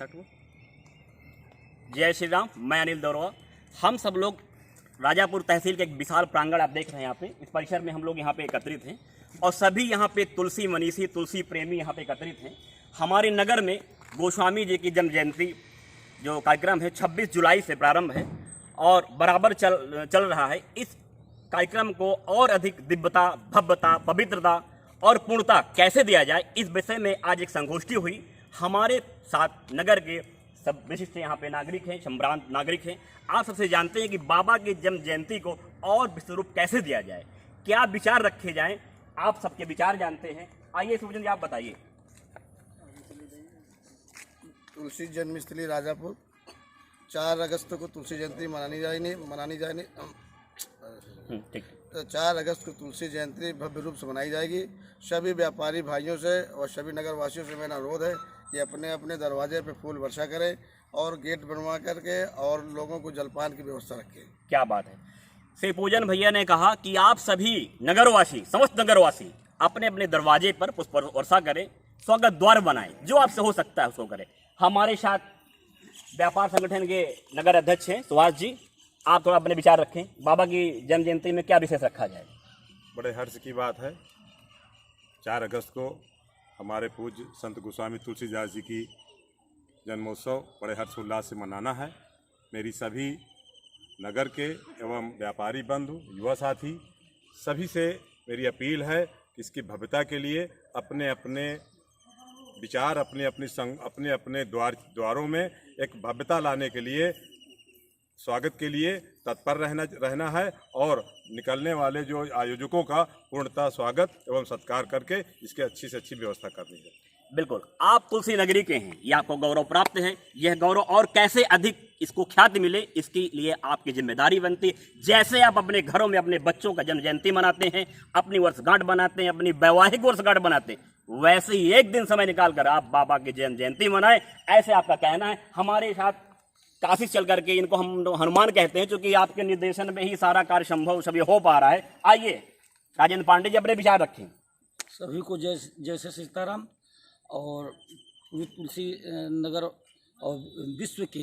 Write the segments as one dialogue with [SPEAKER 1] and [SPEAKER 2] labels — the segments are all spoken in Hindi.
[SPEAKER 1] स्टार्ट हुआ। जय श्री राम, मैं अनिल दौरवा। हम सब लोग राजापुर तहसील के एक विशाल प्रांगण आप देख रहे हैं। यहाँ पे इस परिसर में हम लोग यहाँ पे एकत्रित हैं और सभी यहाँ पे तुलसी मनीषी, तुलसी प्रेमी यहाँ पे एकत्रित हैं। हमारे नगर में गोस्वामी जी की जन्म जयंती जो कार्यक्रम है 26 जुलाई से प्रारंभ है और बराबर चल रहा है। इस कार्यक्रम को और अधिक दिव्यता, भव्यता, पवित्रता और पूर्णता कैसे दिया जाए, इस विषय में आज एक संगोष्ठी हुई। हमारे साथ नगर के सब विशिष्ट यहाँ पे नागरिक हैं, संभ्रांत नागरिक हैं। आप सबसे जानते हैं कि बाबा की जन्म जयंती को और विश्वरूप कैसे दिया जाए, क्या विचार रखे जाएं। आप सबके विचार जानते हैं। आइए सुभजन जी, आप बताइए।
[SPEAKER 2] तुलसी जन्मस्थली राजापुर 4 अगस्त को तुलसी जयंती मनानी जाएगी।
[SPEAKER 1] ठीक।
[SPEAKER 2] तो 4 अगस्त को तुलसी जयंती भव्य रूप से मनाई जाएगी। सभी व्यापारी भाइयों से और सभी नगर वासियों से मेरा अनुरोध है कि अपने अपने दरवाजे पे फूल वर्षा करें और गेट बनवा करके और लोगों को जलपान की व्यवस्था रखें।
[SPEAKER 1] क्या बात है। श्री पूजन भैया ने कहा कि आप सभी नगरवासी, समस्त नगरवासी अपने अपने दरवाजे पर पुष्प वर्षा करें, स्वागत द्वार बनाएं, जो आपसे हो सकता है उसको करें। हमारे साथ व्यापार संगठन के नगर अध्यक्ष हैं सुभाष जी, आप थोड़ा अपने विचार रखें। बाबा की जन्म जयंती में क्या विशेष रखा जाए?
[SPEAKER 3] बड़े हर्ष की बात है, 4 अगस्त को हमारे पूज्य संत गोस्वामी तुलसीदास जी की जन्मोत्सव बड़े हर्षोल्लास से मनाना है। मेरी सभी नगर के एवं व्यापारी बंधु, युवा साथी सभी से मेरी अपील है कि इसकी भव्यता के लिए अपने अपने विचार, अपने अपने द्वारों में एक भव्यता लाने के लिए, स्वागत के लिए तत्पर रहना है और निकलने वाले जो आयोजकों का पूर्णतः स्वागत एवं सत्कार करके इसके अच्छी से अच्छी व्यवस्था करनी है।
[SPEAKER 1] बिल्कुल, आप तुलसी नगरी के हैं, ये आपको गौरव प्राप्त है। यह गौरव और कैसे अधिक इसको ख्याति मिले, इसके लिए आपकी जिम्मेदारी बनती है। जैसे आप अपने घरों में अपने बच्चों का जन्म जयंती मनाते हैं, अपनी वर्षगांठ बनाते हैं, अपनी वैवाहिक वर्षगांठ बनाते हैं, वैसे ही एक दिन समय निकाल कर आप बाबा की जन्म जयंती मनाएं, ऐसे आपका कहना है। हमारे साथ काशी चल करके, इनको हम हनुमान कहते हैं, क्योंकि आपके निर्देशन में ही सारा कार्य संभव सभी हो पा रहा है। आइए राजेंद्र पांडे जी, अपने विचार रखें।
[SPEAKER 4] सभी को जय से सीताराम। और पूरी तुलसी नगर और विश्व के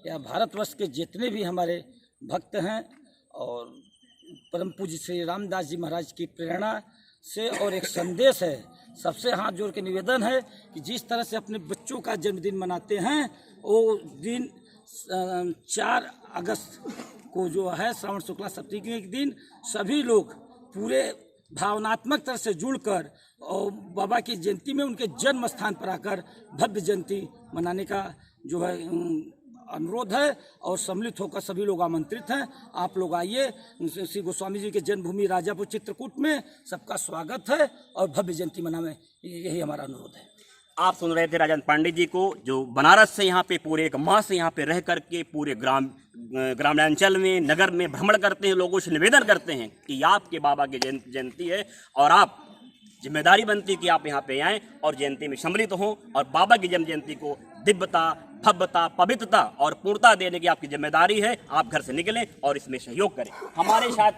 [SPEAKER 4] या भारतवर्ष के जितने भी हमारे भक्त हैं और परम पूज्य श्री रामदास जी महाराज की प्रेरणा से और एक संदेश है, सबसे हाथ जोड़ के निवेदन है कि जिस तरह से अपने बच्चों का जन्मदिन मनाते हैं, वो दिन 4 अगस्त को जो है श्रावण शुक्ला सप्तमी के एक दिन सभी लोग पूरे भावनात्मक तरह से जुड़कर और बाबा की जयंती में उनके जन्म स्थान पर आकर भव्य जयंती मनाने का जो है अनुरोध है और सम्मिलित होकर सभी लोग आमंत्रित हैं। आप लोग आइए, श्री गोस्वामी जी के जन्मभूमि राजापुर चित्रकूट में सबका स्वागत है और भव्य जयंती मनाने, यही हमारा अनुरोध है।
[SPEAKER 1] आप सुन रहे थे राजेंद्र पांडे जी को, जो बनारस से यहाँ पे पूरे 1 माह से यहाँ पे रह करके पूरे ग्रामांचल में, नगर में भ्रमण करते हैं, लोगों से निवेदन करते हैं कि आपके बाबा की जयंती है और आप जिम्मेदारी बनती है कि आप यहाँ पे आएँ और जयंती में सम्मिलित हों और बाबा की जन्म जयंती को दिव्यता, भव्यता, पवित्रता और पूर्णता देने की आपकी जिम्मेदारी है। आप घर से निकलें और इसमें सहयोग करें। हमारे साथ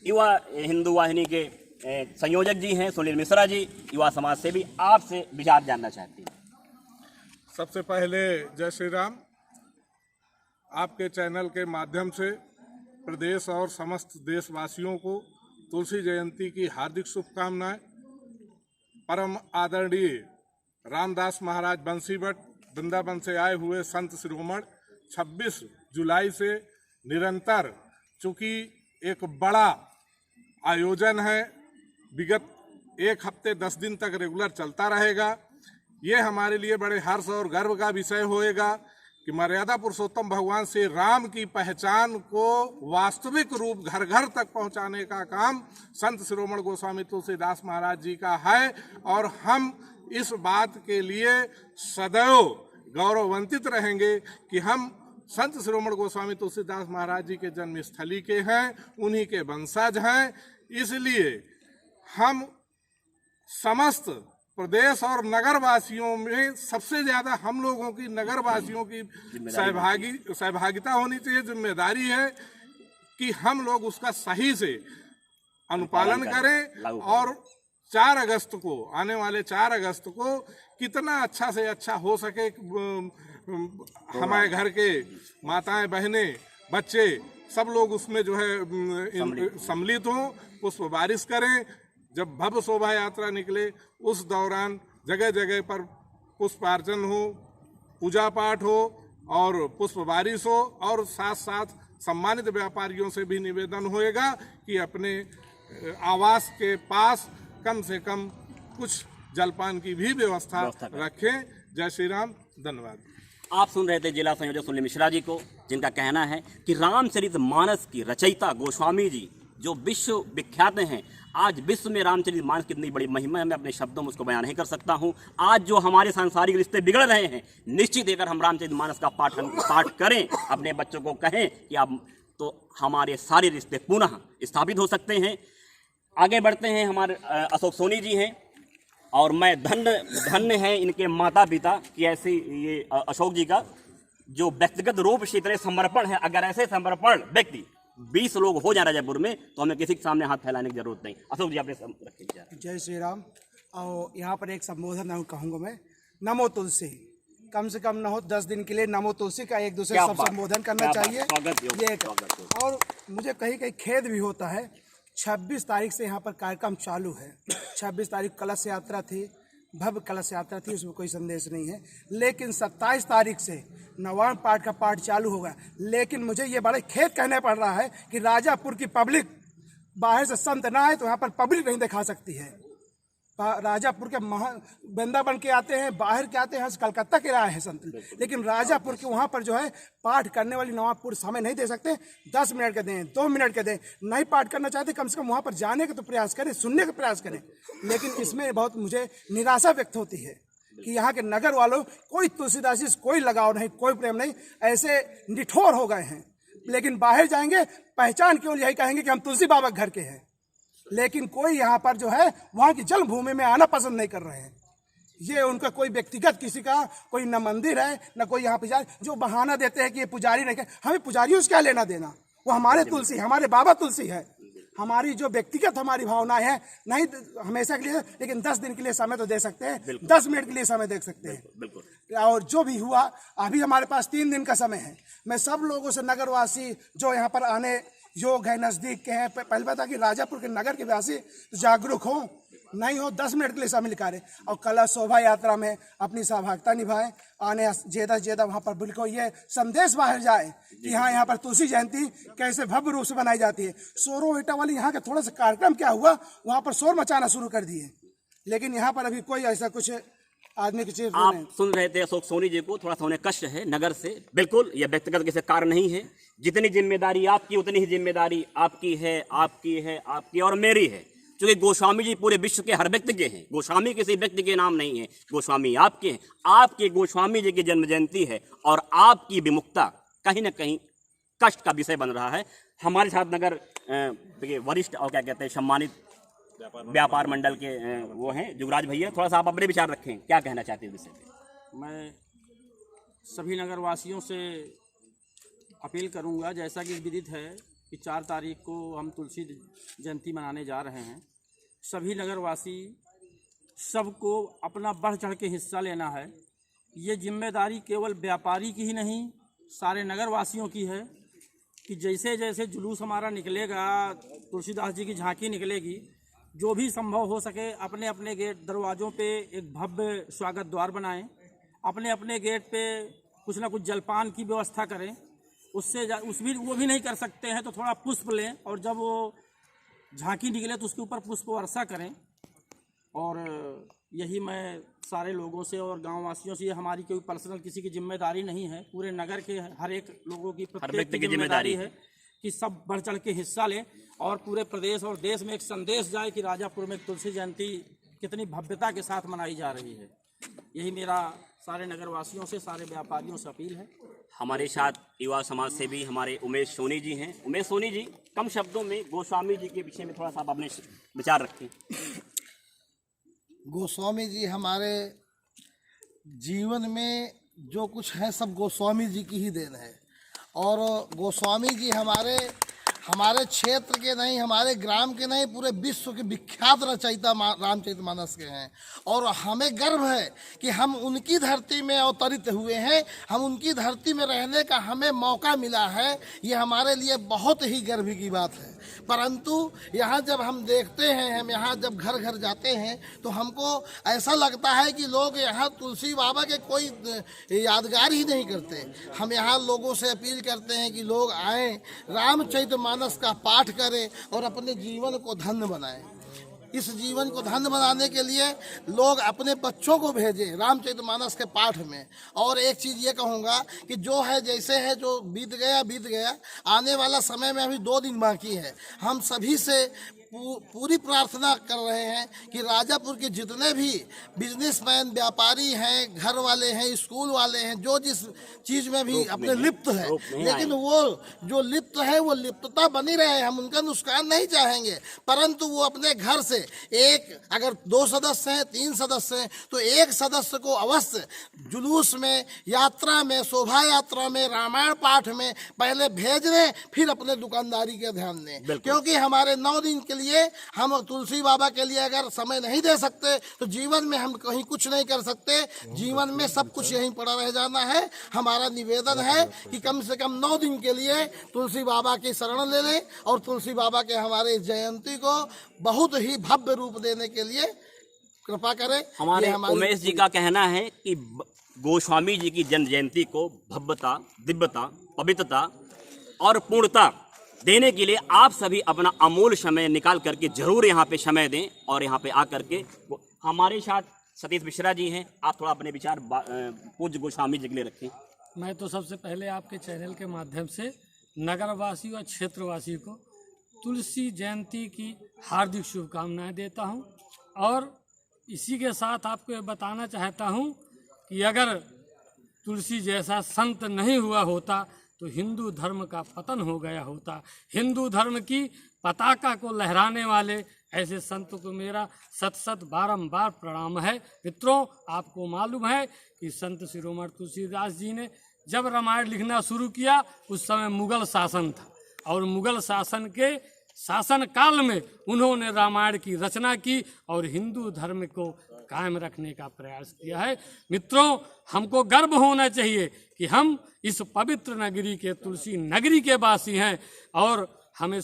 [SPEAKER 1] युवा हिंदू वाहिनी के संयोजक जी हैं सुनील मिश्रा जी, युवा समाज से भी आपसे विचार जानना चाहते हैं।
[SPEAKER 5] सबसे पहले जय श्री राम। आपके चैनल के माध्यम से प्रदेश और समस्त देशवासियों को तुलसी जयंती की हार्दिक शुभकामनाएं। परम आदरणीय रामदास महाराज बंसीवट वृंदावन से आए हुए संत शिरोमणि 26 जुलाई से निरंतर, चूँकि एक बड़ा आयोजन है, विगत 1 हफ्ते 10 दिन तक रेगुलर चलता रहेगा। ये हमारे लिए बड़े हर्ष और गर्व का विषय होएगा कि मर्यादा पुरुषोत्तम भगवान श्री राम की पहचान को वास्तविक रूप घर घर तक पहुंचाने का काम संत शिरोमणि गोस्वामी तुलसीदास महाराज जी का है और हम इस बात के लिए सदैव गौरवान्वित रहेंगे कि हम संत शिरोमणि गोस्वामी तुलसीदास महाराज जी के जन्मस्थली के हैं, उन्हीं के वंशज हैं। इसलिए हम समस्त प्रदेश और नगरवासियों में सबसे ज़्यादा हम लोगों की, नगरवासियों की सहभागिता होनी चाहिए। जिम्मेदारी है कि हम लोग उसका सही से अनुपालन करें और 4 अगस्त को, आने वाले 4 अगस्त को कितना अच्छा से अच्छा हो सके, हमारे घर के माताएं, बहनें, बच्चे सब लोग उसमें जो है सम्मिलित हों, पुष्प बारिश करें। जब भव्य शोभा यात्रा निकले उस दौरान जगह जगह पर पुष्पार्चन हो, पूजा पाठ हो और पुष्प बारिश हो, और साथ साथ सम्मानित व्यापारियों से भी निवेदन होएगा कि अपने आवास के पास कम से कम कुछ जलपान की भी व्यवस्था रखें। जय श्री राम, धन्यवाद।
[SPEAKER 1] आप सुन रहे थे जिला संयोजक सुनील मिश्रा जी को, जिनका कहना है कि रामचरितमानस की रचयिता गोस्वामी जी जो विश्व विख्यात हैं, आज विश्व में रामचरितमानस कितनी बड़ी महिमा है, मैं अपने शब्दों में उसको बयान नहीं कर सकता हूँ। आज जो हमारे सांसारिक रिश्ते बिगड़ रहे हैं, निश्चित अगर हम रामचरितमानस का पाठ करें, अपने बच्चों को कहें कि आप, तो हमारे सारे रिश्ते पुनः स्थापित हो सकते हैं। आगे बढ़ते हैं, हमारे अशोक सोनी जी हैं, और मैं धन्य है इनके माता पिता कि ऐसे ये अशोक जी का जो व्यक्तिगत रूप से इतने समर्पण है। अगर ऐसे समर्पण व्यक्ति 20 लोग हो जाए राजापुर में, तो हमें किसी के सामने हाथ फैलाने की जरूरत नहीं। अशोक जी आपने रखिए।
[SPEAKER 6] जय श्री राम। और यहाँ पर एक संबोधन कहूँगा मैं, नमो तुलसी। कम से कम न हो 10 दिन के लिए नमो तुलसी का एक दूसरे सब संबोधन करना चाहिए। ये और मुझे कहीं कहीं खेद भी होता है, 26 तारीख से यहाँ पर कार्यक्रम चालू है। 26 तारीख कलश यात्रा थी, भव्य कलश यात्रा थी, उसमें कोई संदेश नहीं है। लेकिन 27 तारीख से नवान पाठ का पाठ चालू होगा। लेकिन मुझे ये बड़े खेद कहने पड़ रहा है कि राजापुर की पब्लिक, बाहर से संत ना आए तो यहाँ पर पब्लिक नहीं दिखा सकती है। राजापुर के वृंदावन के आते हैं, बाहर के आते हैं, कलकत्ता के आए हैं संत, लेकिन राजापुर के वहाँ पर जो है पाठ करने वाली नवापुर समय नहीं दे सकते। 10 मिनट के दें, 2 मिनट के दें, नहीं पाठ करना चाहते कम से कम वहाँ पर जाने का तो प्रयास करें, सुनने का प्रयास करें। लेकिन इसमें बहुत मुझे निराशा व्यक्त होती है कि यहाँ के नगर वालों कोई तुलसीदास से कोई लगाव नहीं, कोई प्रेम नहीं, ऐसे निठोर हो गए हैं। लेकिन बाहर जाएंगे, पहचान केवल यही कहेंगे कि हम तुलसी बाबा घर के हैं, लेकिन कोई यहाँ पर जो है वहाँ की जन्मभूमि में आना पसंद नहीं कर रहे हैं। ये उनका कोई व्यक्तिगत किसी का कोई न मंदिर है न कोई यहाँ पुजारी, जो बहाना देते हैं कि ये पुजारी नहीं, हमें पुजारियों से क्या लेना देना, वो हमारे तुलसी, हमारे बाबा तुलसी है। हमारी जो व्यक्तिगत हमारी भावनाएं हैं, नहीं हमेशा के लिए, लेकिन 10 दिन के लिए समय तो दे सकते हैं, 10 मिनट के लिए समय दे सकते हैं। और जो भी हुआ, अभी हमारे पास 3 दिन का समय है। मैं सब लोगों से, नगरवासी जो यहाँ पर आने योग है, नज़दीक के हैं, पहले बता कि राजापुर के नगर के वासी जागरूक हो, नहीं हो 10 मिनट के लिए शामिल करें और कलश शोभा यात्रा में अपनी सहभागिता निभाएं। आने ज्यादा वहाँ पर बिल्कुल ये संदेश बाहर जाए कि हाँ, यहाँ पर तुलसी जयंती कैसे भव्य रूप से बनाई जाती है। शोरों ईटा वाली यहाँ का थोड़ा सा कार्यक्रम क्या हुआ, वहाँ पर शोर मचाना शुरू कर दिए, लेकिन यहाँ पर अभी कोई ऐसा कुछ आदमी की चीज।
[SPEAKER 1] आप सुन रहे थे अशोक सोनी जी को, थोड़ा सा उन्हें कष्ट है नगर से। बिल्कुल, यह व्यक्तिगत किसी कारण नहीं है। जितनी जिम्मेदारी आपकी, उतनी ही जिम्मेदारी आपकी है और मेरी है। क्योंकि गोस्वामी जी पूरे विश्व के हर व्यक्ति के हैं। गोस्वामी किसी व्यक्ति के नाम नहीं है, गोस्वामी आपके हैं। आपके गोस्वामी जी की जन्म जयंती है और आपकी विमुखता कहीं ना कहीं कष्ट का विषय बन रहा है। हमारे साथ नगर वरिष्ठ और क्या कहते हैं सम्मानित व्यापार मंडल के वो हैं जुगराज भैया, थोड़ा सा आप अपने विचार रखें, क्या कहना चाहते हैं विषय पे?
[SPEAKER 7] मैं सभी नगरवासियों से अपील करूंगा, जैसा कि विदित है कि 4 तारीख को हम तुलसी जयंती मनाने जा रहे हैं। सभी नगरवासी सबको अपना बढ़ चढ़ के हिस्सा लेना है। ये जिम्मेदारी केवल व्यापारी की ही नहीं, सारे नगरवासियों की है कि जैसे जैसे जुलूस हमारा निकलेगा, तुलसीदास जी की झांकी निकलेगी, जो भी संभव हो सके अपने अपने गेट दरवाज़ों पे एक भव्य स्वागत द्वार बनाएं, अपने अपने गेट पे कुछ ना कुछ जलपान की व्यवस्था करें। वो भी नहीं कर सकते हैं तो थोड़ा पुष्प लें, और जब वो झांकी निकले तो उसके ऊपर पुष्प वर्षा करें। और यही मैं सारे लोगों से और गाँव वासियों से, ये हमारी कोई पर्सनल किसी की जिम्मेदारी नहीं है, पूरे नगर के हर एक लोगों की, प्रत्येक की जिम्मेदारी है कि सब बढ़ चढ़ के हिस्सा लें और पूरे प्रदेश और देश में एक संदेश जाए कि राजापुर में तुलसी जयंती कितनी भव्यता के साथ मनाई जा रही है। यही मेरा सारे नगरवासियों से, सारे व्यापारियों से अपील है।
[SPEAKER 1] हमारे साथ युवा समाज से भी हमारे उमेश सोनी जी हैं। उमेश सोनी जी, कम शब्दों में गोस्वामी जी के विषय में थोड़ा सा आप अपने विचार रखें।
[SPEAKER 2] गोस्वामी जी हमारे जीवन में जो कुछ है सब गोस्वामी जी की ही देन है। और गोस्वामी जी हमारे हमारे क्षेत्र के नहीं, हमारे ग्राम के नहीं, पूरे विश्व के विख्यात रचयिता रामचरितमानस के हैं। और हमें गर्व है कि हम उनकी धरती में अवतरित हुए हैं, हम उनकी धरती में रहने का हमें मौका मिला है। ये हमारे लिए बहुत ही गर्व की बात है। परंतु यहाँ जब हम देखते हैं, हम यहाँ जब घर घर जाते हैं तो हमको ऐसा लगता है कि लोग यहाँ तुलसी बाबा के कोई यादगार ही नहीं करते। हम यहाँ लोगों से अपील करते हैं कि लोग आएँ, रामचरितमानस का पाठ करें और अपने जीवन को धन्य बनाएं। इस जीवन को धन्य बनाने के लिए लोग अपने बच्चों को भेजें रामचरितमानस के पाठ में। और एक चीज़ ये कहूँगा कि जो है जैसे है, जो बीत गया, आने वाला समय में अभी 2 दिन बाकी है। हम सभी से पूरी प्रार्थना कर रहे हैं कि राजापुर के जितने भी बिजनेसमैन, व्यापारी हैं, घर वाले हैं, स्कूल वाले हैं, जो जिस चीज़ में भी अपने लिप्त है, लेकिन वो जो लिप्त है वो लिप्तता बनी रहे। हम उनका नुकसान नहीं चाहेंगे, परंतु वो अपने घर से एक, अगर 2 सदस्य हैं, 3 सदस्य हैं, तो एक सदस्य को अवश्य जुलूस में, यात्रा में, शोभा यात्रा में, रामायण पाठ में पहले भेज दें, फिर अपने दुकानदारी के ध्यान दें। क्योंकि हमारे 9 दिन के लिए हम तुलसी बाबा के लिए अगर समय नहीं दे सकते तो जीवन में हम कहीं कुछ नहीं कर सकते। जीवन में सब कुछ यहीं पड़ा रह जाना है। हमारा निवेदन है कि कम से कम 9 दिन के लिए तुलसी बाबा की शरण ले लें और तुलसी बाबा के हमारे जयंती को बहुत ही भव्य रूप देने के लिए कृपा करें।
[SPEAKER 1] हमारे उमेश जी का कहना है कि गोस्वामी जी की जन्म जयंती को भव्यता, दिव्यता, पवित्रता और पूर्णता देने के लिए आप सभी अपना अमूल्य समय निकाल करके जरूर यहाँ पे समय दें और यहाँ पे आकर के हमारे साथ सतीश मिश्रा जी हैं। आप थोड़ा अपने विचार पूज्य गोस्वामी जी के लिए रखें।
[SPEAKER 8] मैं तो सबसे पहले आपके चैनल के माध्यम से नगरवासी और क्षेत्रवासी को तुलसी जयंती की हार्दिक शुभकामनाएं देता हूं और इसी के साथ आपको ये बताना चाहता हूं कि अगर तुलसी जैसा संत नहीं हुआ होता तो हिंदू धर्म का पतन हो गया होता। हिंदू धर्म की पताका को लहराने वाले ऐसे संत को मेरा सत बारंबार प्रणाम है। मित्रों, आपको मालूम है कि संत शिरोमणि तुलसीदास जी ने जब रामायण लिखना शुरू किया उस समय मुगल शासन था और मुगल शासन के शासन काल में उन्होंने रामायण की रचना की और हिंदू धर्म को कायम रखने का प्रयास किया है। मित्रों, हमको गर्व होना चाहिए कि हम इस पवित्र नगरी के, तुलसी नगरी के वासी हैं और हमें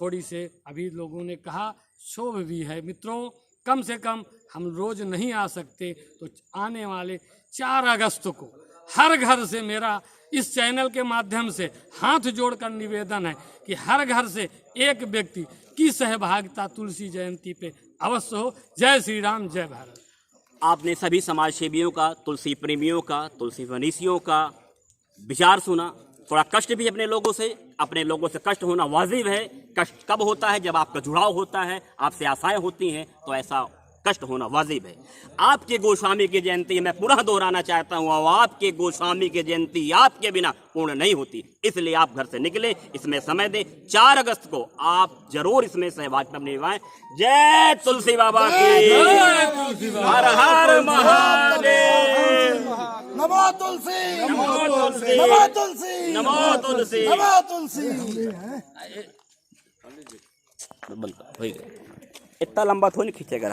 [SPEAKER 8] थोड़ी से अभी लोगों ने कहा क्षोभ भी है। मित्रों, कम से कम हम रोज नहीं आ सकते तो आने वाले 4 अगस्त को हर घर से मेरा इस चैनल के माध्यम से हाथ जोड़कर निवेदन है कि हर घर से एक व्यक्ति की सहभागिता तुलसी जयंती पे अवश्य हो। जय श्री राम, जय भारत।
[SPEAKER 1] आपने सभी समाज सेवियों का, तुलसी प्रेमियों का, तुलसी वनीसियों का विचार सुना। थोड़ा कष्ट भी अपने लोगों से कष्ट होना वाजिब है। कष्ट कब होता है? जब आपका जुड़ाव होता है, आपसे आशाएं होती हैं, तो ऐसा कष्ट होना वाजिब है। आपके गोस्वामी की जयंती मैं पुनः दोहराना चाहता हूँ, और आपके गोस्वामी की जयंती आपके बिना पूर्ण नहीं होती। इसलिए आप घर से निकले, इसमें समय दें। 4 अगस्त को आप जरूर इसमें सहभागिता निभाएं। जय तुलसी बाबा की, हर हर महादेव।
[SPEAKER 2] नमो तुलसी,
[SPEAKER 1] नमो तुलसी,
[SPEAKER 2] नमो तुलसी,
[SPEAKER 1] नमो तुलसी,
[SPEAKER 2] नमो तुलसी।
[SPEAKER 1] इतना लंबा थोड़ी खींचेगा।